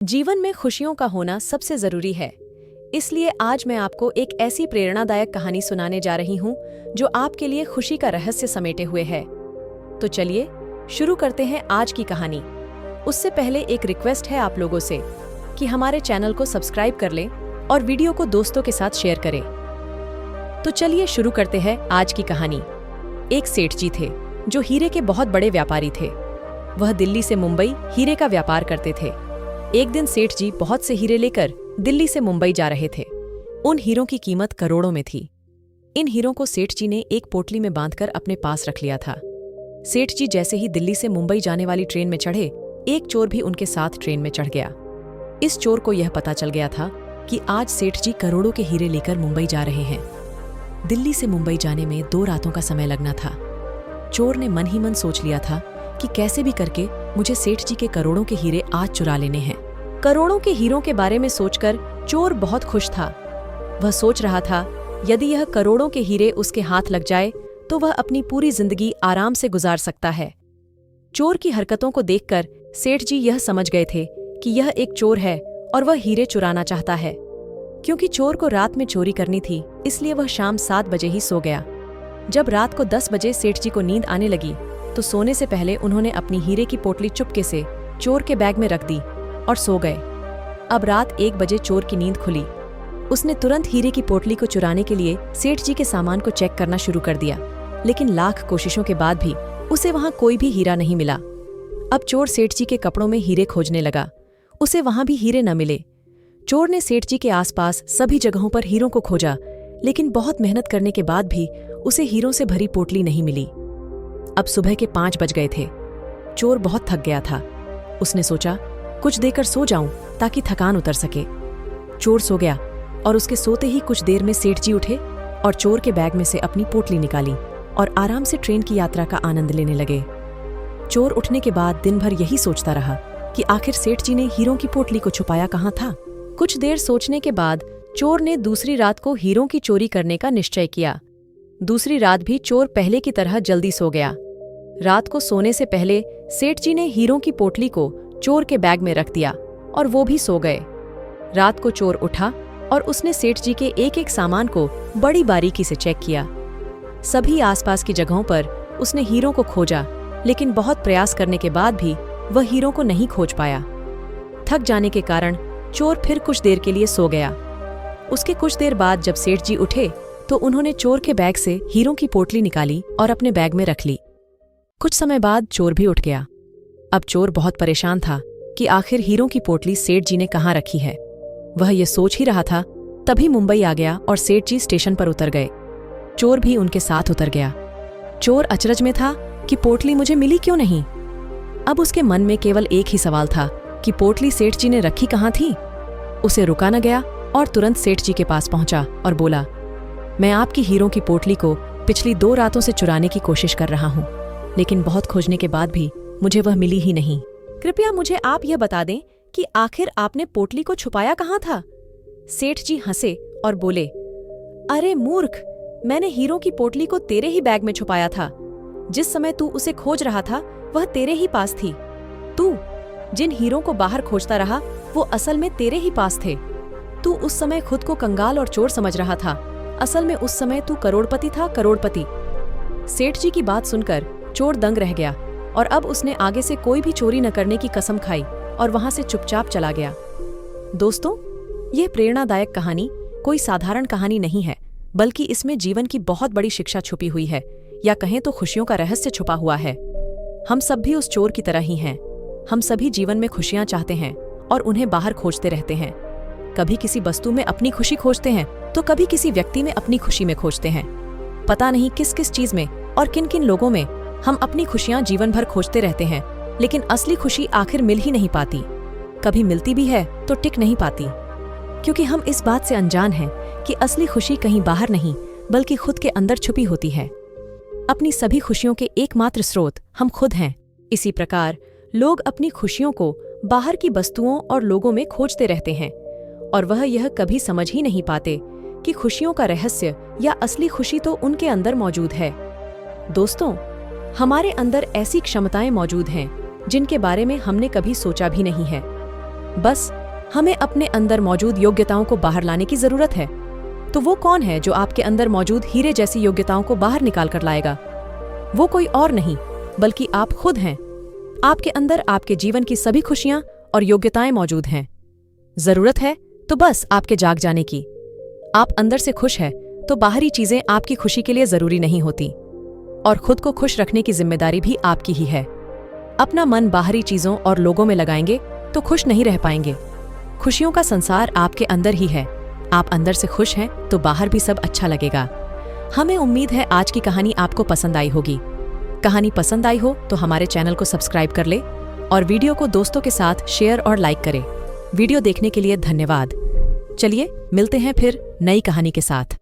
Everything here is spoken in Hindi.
जीवन में खुशियों का होना सबसे जरूरी है। इसलिए आज मैं आपको एक ऐसी प्रेरणादायक कहानी सुनाने जा रही हूं जो आपके लिए खुशी का रहस्य समेटे हुए है। तो चलिए शुरू करते हैं आज की कहानी। उससे पहले एक रिक्वेस्ट है आप लोगों से कि हमारे चैनल को सब्सक्राइब कर लें और वीडियो को दोस्तों के साथ शेयर करें। तो चलिए शुरू करते हैं आज की कहानी। एक सेठ जी थे जो हीरे के बहुत बड़े व्यापारी थे। वह दिल्ली से मुंबई हीरे का व्यापार करते थे। एक दिन सेठ जी बहुत से हीरे लेकर दिल्ली से मुंबई जा रहे थे। उन हीरों की कीमत करोड़ों में थी। इन हीरों को सेठ जी ने एक पोटली में बांधकर अपने पास रख लिया था। सेठ जी जैसे ही दिल्ली से मुंबई जाने वाली ट्रेन में चढ़े, एक चोर भी उनके साथ ट्रेन में चढ़ गया। इस चोर को यह पता चल गया था कि आज सेठ जी करोड़ों के हीरे लेकर मुंबई जा रहे हैं। दिल्ली से मुंबई जाने में 2 रातों का समय लगना था। चोर ने मन ही मन सोच लिया था कि कैसे भी करके मुझे सेठ जी के करोड़ों के हीरे आज चुरा लेने हैं। करोड़ों के हीरों के बारे में सोचकर चोर बहुत खुश था। वह सोच रहा था यदि यह करोड़ों के हीरे उसके हाथ लग जाए तो वह अपनी पूरी जिंदगी आराम से गुजार सकता है। चोर की हरकतों को देखकर सेठ जी यह समझ गए थे कि यह एक चोर है और वह हीरे चुराना चाहता है। क्योंकि चोर को रात में चोरी करनी थी, इसलिए वह शाम 7 बजे ही सो गया। जब रात को 10 बजे सेठ जी को नींद आने लगी तो सोने से पहले उन्होंने अपनी हीरे की पोटली चुपके से चोर के बैग में रख दी और सो गए। अब रात 1 बजे चोर की नींद खुली। उसने तुरंत हीरे की पोटली को चुराने के लिए सेठ जी के सामान को चेक करना शुरू कर दिया, लेकिन लाख कोशिशों के बाद भी उसे वहां कोई भी हीरा नहीं मिला। अब चोर सेठ जी के कपड़ों में हीरे खोजने लगा। उसे वहां भी हीरे न मिले। चोर ने सेठ जी के आसपास सभी जगहों पर हीरों को खोजा, लेकिन बहुत मेहनत करने के बाद भी उसे हीरों से भरी पोटली नहीं मिली। अब सुबह के 5 बज गए थे। चोर बहुत थक गया था। उसने सोचा कुछ देकर सो जाऊं ताकि थकान उतर सके। चोर सो गया और उसके सोते ही कुछ देर में सेठ जी उठे और चोर के बैग में से अपनी पोटली निकाली और आराम से ट्रेन की यात्रा का आनंद लेने लगे। चोर उठने के बाद दिन भर यही सोचता रहा कि आखिर सेठ जी ने हीरों की पोटली को छुपाया कहाँ था। कुछ देर सोचने के बाद चोर ने दूसरी रात को हीरों की चोरी करने का निश्चय किया। दूसरी रात भी चोर पहले की तरह जल्दी सो गया। रात को सोने से पहले सेठ जी ने हीरों की पोटली को चोर के बैग में रख दिया और वो भी सो गए। रात को चोर उठा और उसने सेठ जी के एक एक सामान को बड़ी बारीकी से चेक किया। सभी आसपास की जगहों पर उसने हीरों को खोजा, लेकिन बहुत प्रयास करने के बाद भी वह हीरों को नहीं खोज पाया। थक जाने के कारण चोर फिर कुछ देर के लिए सो गया। उसके कुछ देर बाद जब सेठ जी उठे तो उन्होंने चोर के बैग से हीरों की पोटली निकाली और अपने बैग में रख ली। कुछ समय बाद चोर भी उठ गया। अब चोर बहुत परेशान था कि आखिर हीरों की पोटली सेठ जी ने कहाँ रखी है। वह ये सोच ही रहा था, तभी मुंबई आ गया और सेठ जी स्टेशन पर उतर गए। चोर भी उनके साथ उतर गया। चोर अचरज में था कि पोटली मुझे मिली क्यों नहीं। अब उसके मन में केवल एक ही सवाल था कि पोटली सेठ जी ने रखी कहाँ थी। उसे रुका न गया और तुरंत सेठ जी के पास पहुंचा और बोला, मैं आपकी हीरों की पोटली को पिछली 2 रातों से चुराने की कोशिश कर रहा हूँ, लेकिन बहुत खोजने के बाद भी मुझे वह मिली ही नहीं। कृपया मुझे आप यह बता दें कि आखिर आपने पोटली को छुपाया कहाँ था। सेठ जी हंसे और बोले, अरे मूर्ख, मैंने हीरों की पोटली को तेरे ही बैग में छुपाया था। जिस समय तू उसे खोज रहा था वह तेरे ही पास थी। तू जिन हीरों को बाहर खोजता रहा वो असल में तेरे ही पास थे। तू उस समय खुद को कंगाल और चोर समझ रहा था, असल में उस समय तू करोड़पति था, करोड़पति। सेठ जी की बात सुनकर चोर दंग रह गया और अब उसने आगे से कोई भी चोरी न करने की कसम खाई और वहां से चुपचाप चला गया। दोस्तों, यह प्रेरणादायक कहानी कोई साधारण कहानी नहीं है, बल्कि इसमें जीवन की बहुत बड़ी शिक्षा छुपी हुई है, या कहें तो खुशियों का रहस्य छुपा हुआ है। हम सब भी उस चोर की तरह ही हैं। हम सभी जीवन में खुशियां चाहते हैं और उन्हें बाहर खोजते रहते हैं। कभी किसी वस्तु में अपनी खुशी खोजते हैं तो कभी किसी व्यक्ति में अपनी खुशी में खोजते हैं। पता नहीं किस किस चीज में और किन किन लोगों में हम अपनी खुशियां जीवन भर खोजते रहते हैं, लेकिन असली खुशी आखिर मिल ही नहीं पाती। कभी मिलती भी है तो टिक नहीं पाती, क्योंकि हम इस बात से अनजान हैं कि असली खुशी कहीं बाहर नहीं बल्कि खुद के अंदर छुपी होती है। अपनी सभी खुशियों के एकमात्र स्रोत हम खुद हैं। इसी प्रकार लोग अपनी खुशियों को बाहर की वस्तुओं और लोगों में खोजते रहते हैं और वह यह कभी समझ ही नहीं पाते कि खुशियों का रहस्य या असली खुशी तो उनके अंदर मौजूद है। दोस्तों, हमारे अंदर ऐसी क्षमताएं मौजूद हैं जिनके बारे में हमने कभी सोचा भी नहीं है। बस हमें अपने अंदर मौजूद योग्यताओं को बाहर लाने की जरूरत है। तो वो कौन है जो आपके अंदर मौजूद हीरे जैसी योग्यताओं को बाहर निकाल कर लाएगा? वो कोई और नहीं बल्कि आप खुद हैं। आपके अंदर आपके जीवन की सभी खुशियां और योग्यताएं मौजूद हैं। जरूरत है तो बस आपके जाग जाने की। आप अंदर से खुश हैं तो बाहरी चीजें आपकी खुशी के लिए जरूरी नहीं होती, और खुद को खुश रखने की जिम्मेदारी भी आपकी ही है। अपना मन बाहरी चीजों और लोगों में लगाएंगे तो खुश नहीं रह पाएंगे। खुशियों का संसार आपके अंदर ही है। आप अंदर से खुश हैं तो बाहर भी सब अच्छा लगेगा। हमें उम्मीद है आज की कहानी आपको पसंद आई होगी। कहानी पसंद आई हो तो हमारे चैनल को सब्सक्राइब कर ले और वीडियो को दोस्तों के साथ शेयर और लाइक करें। वीडियो देखने के लिए धन्यवाद। चलिए मिलते हैं फिर नई कहानी के साथ।